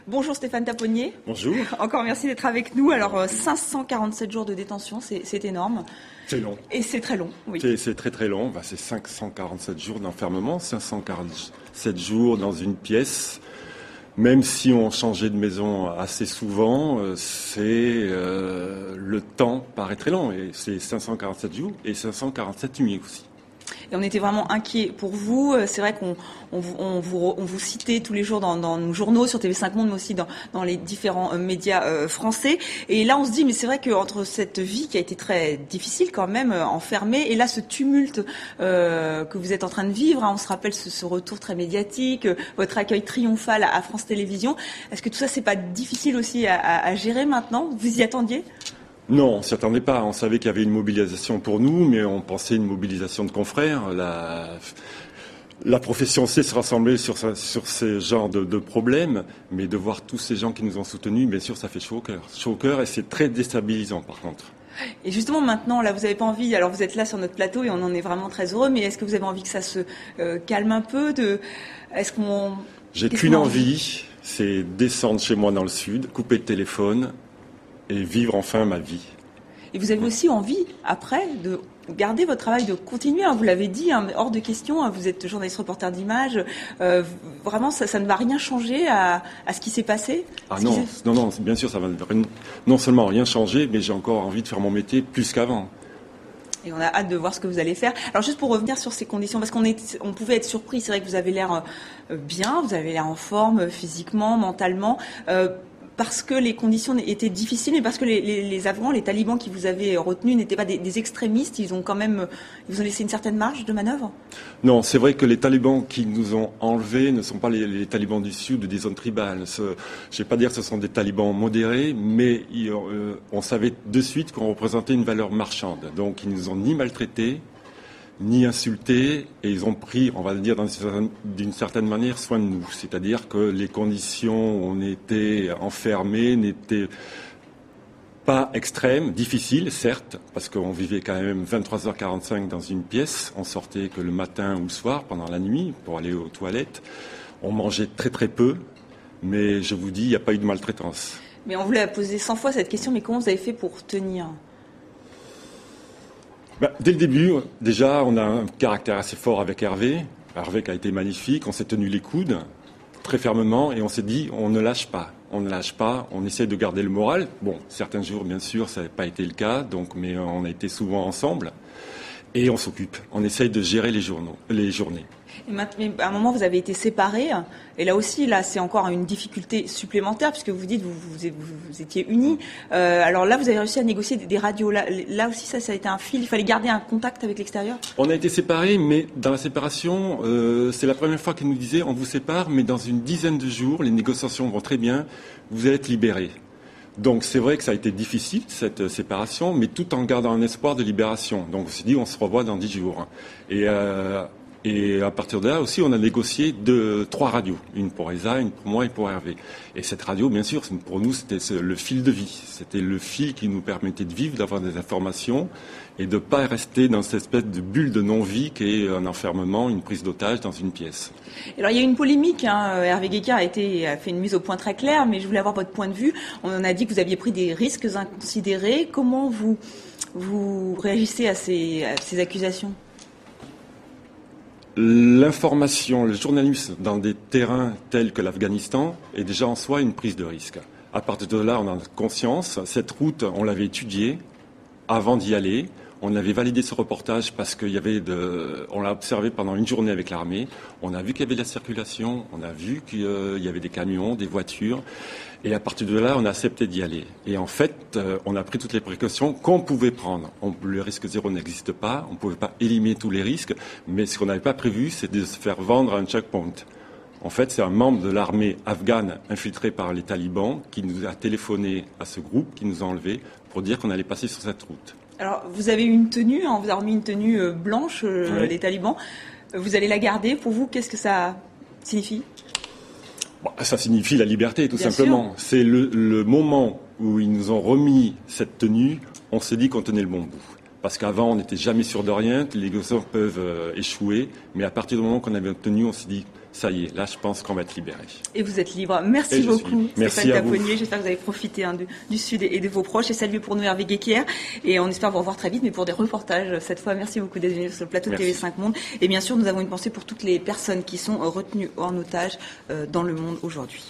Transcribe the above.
Bonjour Stéphane Taponnier. Bonjour. Encore merci d'être avec nous. Alors 547 jours de détention, c'est énorme. C'est long. Et c'est très long, oui. C'est très très long. C'est 547 jours d'enfermement, 547 jours dans une pièce. Même si on changeait de maison assez souvent, le temps paraît très long. Et c'est 547 jours et 547 nuits aussi. Et on était vraiment inquiets pour vous. C'est vrai qu'on vous citait tous les jours dans nos journaux, sur TV5 Monde, mais aussi dans les différents médias français. Et là, on se dit, mais c'est vrai qu'entre cette vie qui a été très difficile quand même, enfermée, et là, ce tumulte que vous êtes en train de vivre, on se rappelle ce retour très médiatique, votre accueil triomphal à France Télévisions. Est-ce que tout ça, c'est pas difficile aussi à gérer maintenant? Vous y attendiez? Non, on s'y attendait pas. On savait qu'il y avait une mobilisation pour nous, mais on pensait une mobilisation de confrères. La profession sait se rassembler sur ces genres de problèmes, mais de voir tous ces gens qui nous ont soutenus, bien sûr, ça fait chaud au cœur. Chaud au cœur, et c'est très déstabilisant, par contre. Et justement, maintenant, là, vous n'avez pas envie, alors vous êtes là sur notre plateau et on en est vraiment très heureux, mais est-ce que vous avez envie que ça se calme un peu J'ai qu'une envie, c'est descendre chez moi dans le sud, couper le téléphone, et vivre enfin ma vie. Et vous avez aussi envie, après, de garder votre travail, de continuer, vous l'avez dit, hors de question, vous êtes journaliste reporter d'images, vraiment ça ne va rien changer à ce qui s'est passé? Non, bien sûr, ça va non seulement rien changer, mais j'ai encore envie de faire mon métier plus qu'avant. Et on a hâte de voir ce que vous allez faire. Alors juste pour revenir sur ces conditions, parce qu'on pouvait être surpris, c'est vrai que vous avez l'air bien, vous avez l'air en forme physiquement, mentalement, parce que les conditions étaient difficiles, mais parce que les Afghans, les talibans qui vous avaient retenus n'étaient pas des extrémistes, ils vous ont laissé une certaine marge de manœuvre? Non, c'est vrai que les talibans qui nous ont enlevés ne sont pas les talibans du sud ou des zones tribales. Je ne vais pas dire que ce sont des talibans modérés, mais on savait de suite qu'on représentait une valeur marchande. Donc ils nous ont ni maltraités, ni insultés, et ils ont pris, on va le dire d'une certaine manière, soin de nous. C'est-à-dire que les conditions où on était enfermés n'étaient pas extrêmes, difficiles, certes, parce qu'on vivait quand même 23h45 dans une pièce, on sortait que le matin ou le soir, pendant la nuit, pour aller aux toilettes. On mangeait très très peu, mais je vous dis, il n'y a pas eu de maltraitance. Mais on vous l'a posé 100 fois cette question, mais comment vous avez fait pour tenir ? Dès le début, déjà, on a un caractère assez fort avec Hervé. Hervé qui a été magnifique. On s'est tenu les coudes très fermement et on s'est dit, on ne lâche pas. On ne lâche pas, on essaie de garder le moral. Bon, certains jours, bien sûr, ça n'a pas été le cas, mais on a été souvent ensemble. Et on s'occupe. On essaye de gérer les journées. Mais à un moment, vous avez été séparés. Et là aussi, c'est encore une difficulté supplémentaire, puisque vous dites vous étiez unis. Alors là, vous avez réussi à négocier des radios. Là aussi, ça a été un fil. Il fallait garder un contact avec l'extérieur. On a été séparés, mais dans la séparation, c'est la première fois qu'ils nous disaient on vous sépare, mais dans une dizaine de jours, les négociations vont très bien, vous allez être libérés. Donc c'est vrai que ça a été difficile, cette séparation, mais tout en gardant un espoir de libération. Donc on s'est dit, on se revoit dans 10 jours. Et à partir de là aussi, on a négocié 3 radios. Une pour Elsa, une pour moi et pour Hervé. Et cette radio, bien sûr, pour nous, c'était le fil de vie. C'était le fil qui nous permettait de vivre, d'avoir des informations et de ne pas rester dans cette espèce de bulle de non-vie qui est un enfermement, une prise d'otage dans une pièce. Alors il y a une polémique, Hervé Guéquard a fait une mise au point très claire, mais je voulais avoir votre point de vue. On en a dit que vous aviez pris des risques inconsidérés. Comment vous réagissez à ces accusations ? L'information, le journalisme dans des terrains tels que l'Afghanistan est déjà en soi une prise de risque. À partir de là, on a conscience. Cette route, on l'avait étudiée avant d'y aller. On avait validé ce reportage parce on l'a observé pendant une journée avec l'armée. On a vu qu'il y avait de la circulation, on a vu qu'il y avait des camions, des voitures. Et à partir de là, on a accepté d'y aller. Et en fait, on a pris toutes les précautions qu'on pouvait prendre. Le risque zéro n'existe pas, on ne pouvait pas éliminer tous les risques. Mais ce qu'on n'avait pas prévu, c'est de se faire vendre à un checkpoint. En fait, c'est un membre de l'armée afghane infiltré par les talibans qui nous a téléphoné à ce groupe, qui nous a enlevés, pour dire qu'on allait passer sur cette route. Alors, vous avez eu une tenue, on vous a remis une tenue blanche, oui. Les talibans. Vous allez la garder. Pour vous, qu'est-ce que ça signifie ? Ça signifie la liberté, tout simplement. Sûr. C'est le moment où ils nous ont remis cette tenue, on s'est dit qu'on tenait le bon bout. Parce qu'avant, on n'était jamais sûr de rien, les négociations peuvent échouer. Mais à partir du moment qu'on avait obtenu, on s'est dit, ça y est, là, je pense qu'on va être libéré. Et vous êtes libre. Merci beaucoup, Merci Stéphane Taponnier. J'espère que vous avez profité du Sud et de vos proches. Et salut pour nous, Hervé Guéquière. Et on espère vous revoir très vite, mais pour des reportages cette fois. Merci beaucoup d'être venu sur le plateau de TV5 Monde. Et bien sûr, nous avons une pensée pour toutes les personnes qui sont retenues en otage dans le monde aujourd'hui.